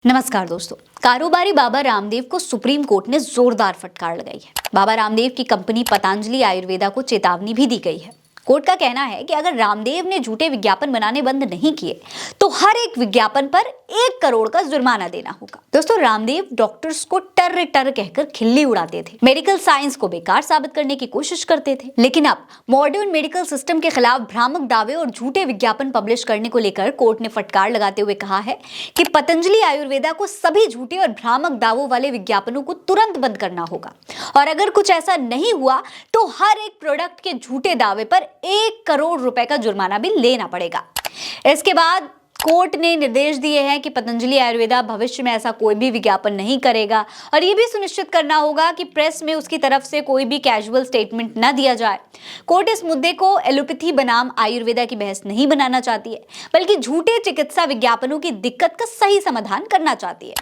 नमस्कार दोस्तों। कारोबारी बाबा रामदेव को सुप्रीम कोर्ट ने जोरदार फटकार लगाई है। बाबा रामदेव की कंपनी पतंजलि आयुर्वेदा को चेतावनी भी दी गई है। कोर्ट का कहना है कि अगर रामदेव ने झूठे विज्ञापन बनाने बंद नहीं किए तो हर एक विज्ञापन पर 1 करोड़ का जुर्माना देना होगा। दोस्तों, रामदेव डॉक्टर्स को टर टर कहकर खिल्ली उड़ाते थे, मेडिकल साइंस को बेकार साबित करने की कोशिश करते थे। लेकिन अब मॉडर्न मेडिकल सिस्टम के खिलाफ भ्रामक दावे और झूठे विज्ञापन पब्लिश करने को लेकर कोर्ट ने फटकार लगाते हुए कहा है कि पतंजलि आयुर्वेदा को सभी झूठे और भ्रामक दावों वाले विज्ञापनों को तुरंत बंद करना होगा और अगर कुछ ऐसा नहीं हुआ तो हर एक प्रोडक्ट के झूठे दावे पर 1 करोड़ रुपए का जुर्माना भी लेना पड़ेगा। इसके बाद कोर्ट ने निर्देश दिए हैं कि पतंजलि आयुर्वेदा भविष्य में ऐसा कोई भी विज्ञापन नहीं करेगा और ये भी सुनिश्चित करना होगा कि प्रेस में उसकी तरफ से कोई भी कैजुअल स्टेटमेंट न दिया जाए। कोर्ट इस मुद्दे को एलोपैथी बनाम आयुर्वेदा की बहस नहीं बनाना चाहती है, बल्कि झूठे चिकित्सा विज्ञापनों की दिक्कत का सही समाधान करना चाहती है।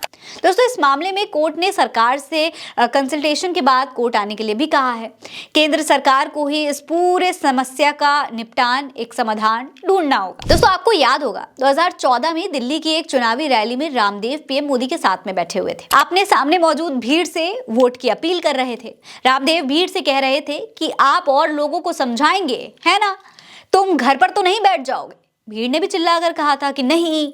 दोस्तों, इस मामले में कोर्ट ने सरकार से कंसल्टेशन के बाद कोर्ट आने के लिए भी कहा है। केंद्र सरकार को ही इस पूरे समस्या का निपटान, एक समाधान ढूंढना होगा। दोस्तों, आपको याद होगा 2014 में दिल्ली की एक चुनावी रैली में रामदेव पीएम मोदी के साथ में बैठे हुए थे। आपने सामने मौजूद भीड़ से वोट की अपील कर रहे थे। रामदेव भीड़ से कह रहे थे कि आप और लोगों को समझाएंगे, है ना, तुम घर पर तो नहीं बैठ जाओगे। भीड़ ने भी चिल्लाकर कहा था कि नहीं।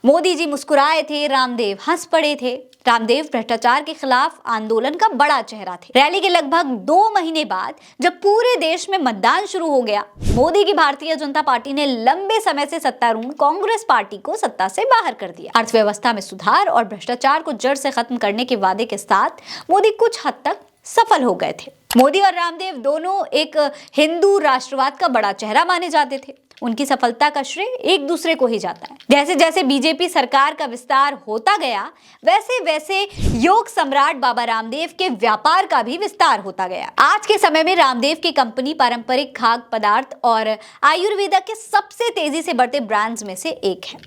मोदी जी मुस्कुराए थे, रामदेव हंस पड़े थे। रामदेव भ्रष्टाचार के खिलाफ आंदोलन का बड़ा चेहरा थे। रैली के लगभग 2 महीने बाद जब पूरे देश में मतदान शुरू हो गया, मोदी की भारतीय जनता पार्टी ने लंबे समय से सत्तारूढ़ कांग्रेस पार्टी को सत्ता से बाहर कर दिया। अर्थव्यवस्था में सुधार और भ्रष्टाचार को जड़ से खत्म करने के वादे के साथ मोदी कुछ हद तक सफल हो गए थे। मोदी और रामदेव दोनों एक हिंदू राष्ट्रवाद का बड़ा चेहरा माने जाते थे। उनकी सफलता का श्रेय एक दूसरे को ही जाता है। जैसे जैसे बीजेपी सरकार का विस्तार होता गया, वैसे वैसे योग सम्राट बाबा रामदेव के व्यापार का भी विस्तार होता गया। आज के समय में रामदेव की कंपनी पारंपरिक खाद्य पदार्थ और आयुर्वेदा के सबसे तेजी से बढ़ते ब्रांड्स में से एक है।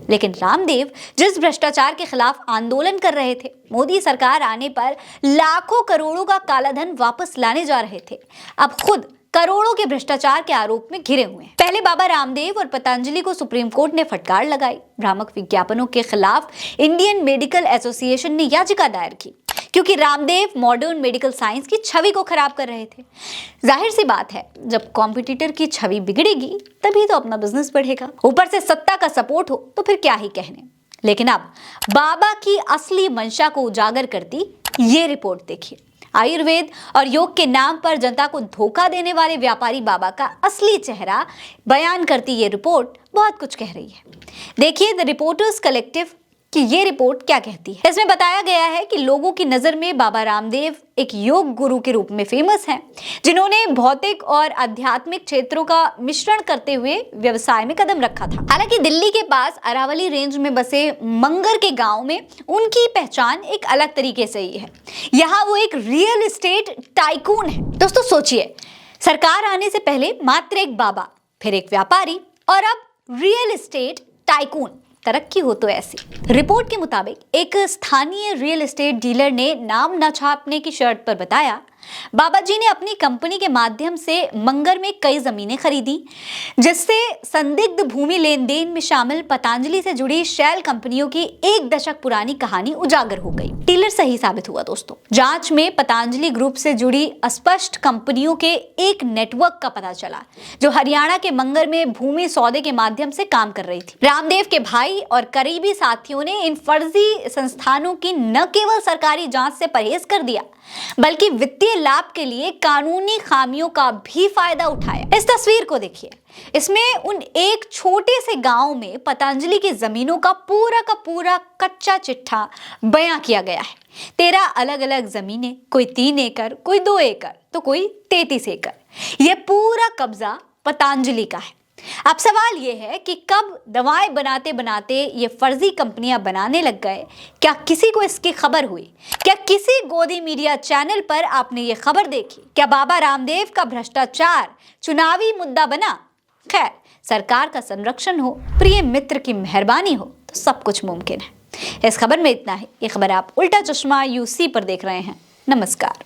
लेकिन रामदेव जिस भ्रष्टाचार के खिलाफ आंदोलन कर रहे थे, मोदी सरकार आने पर लाखों करोड़ों का कालाधन वापस लाने जा रहे थे, अब खुद करोड़ों के भ्रष्टाचार के आरोप में घिरे हुए हैं। पहले बाबा रामदेव और पतंजलि को सुप्रीम कोर्ट ने फटकार लगाई। भ्रामक विज्ञापनों के खिलाफ इंडियन मेडिकल एसोसिएशन ने याचिका दायर की क्योंकि रामदेव मॉडर्न मेडिकल साइंस की छवि को खराब कर रहे थे। जाहिर सी बात है, जब कॉम्पिटिटर की छवि बिगड़ेगी तभी तो अपना बिजनेस बढ़ेगा। ऊपर से सत्ता का सपोर्ट हो तो फिर क्या ही कहने। लेकिन अब बाबा की असली मंशा को उजागर करती ये रिपोर्ट देखिए। आयुर्वेद और योग के नाम पर जनता को धोखा देने वाले व्यापारी बाबा का असली चेहरा बयान करती ये रिपोर्ट बहुत कुछ कह रही है। देखिए द रिपोर्टर्स कलेक्टिव कि ये रिपोर्ट क्या कहती है। इसमें बताया गया है कि लोगों की नजर में बाबा रामदेव एक योग गुरु के रूप में फेमस हैं, जिन्होंने भौतिक और आध्यात्मिक क्षेत्रों का मिश्रण करते हुए व्यवसाय में कदम रखा था। हालांकि दिल्ली के पास अरावली रेंज में बसे मंगर के गांव में उनकी पहचान एक अलग तरीके से ही है। यहाँ वो एक रियल एस्टेट टाइकून है। दोस्तों सोचिए, सरकार आने से पहले मात्र एक बाबा, फिर एक व्यापारी और अब रियल एस्टेट टाइकून। तरक्की हो तो ऐसी। रिपोर्ट के मुताबिक एक स्थानीय रियल एस्टेट डीलर ने नाम न छापने की शर्त पर बताया, बाबा जी ने अपनी कंपनी के माध्यम से मंगर में कई जमीनें खरीदी, जिससे संदिग्ध भूमि लेन देन में शामिल पतंजलि से जुड़ी शैल कंपनियों की 1 दशक पुरानी कहानी उजागर हो गई। डीलर सही साबित हुआ। दोस्तों, जांच में पतंजलि ग्रुप से जुड़ी अस्पष्ट कंपनियों के एक नेटवर्क का पता चला, जो हरियाणा के मंगर में भूमि सौदे के माध्यम से काम कर रही थी। रामदेव के भाई और करीबी साथियों ने इन फर्जी संस्थानों की न केवल सरकारी जांच से परहेज कर दिया, बल्कि वित्तीय लाभ के लिए कानूनी खामियों का भी फायदा उठाया। इस तस्वीर को देखिए। इसमें उन एक छोटे से गांव में पतंजलि की जमीनों का पूरा कच्चा चिट्ठा बयां किया गया है। 13 अलग अलग जमीनें, कोई 3 एकड़, कोई 2 एकड़, तो कोई 33 एकड़। यह पूरा कब्जा पतंजलि का है। अब सवाल यह है कि कब दवाएं बनाते बनाते ये फर्जी कंपनियां बनाने लग गए, क्या किसी को इसकी खबर हुई? क्या किसी गोदी मीडिया चैनल पर आपने ये खबर देखी? क्या बाबा रामदेव का भ्रष्टाचार चुनावी मुद्दा बना? खैर, सरकार का संरक्षण हो, प्रिय मित्र की मेहरबानी हो तो सब कुछ मुमकिन है। इस खबर में इतना ही। ये खबर आप उल्टा चश्मा यूसी पर देख रहे हैं। नमस्कार।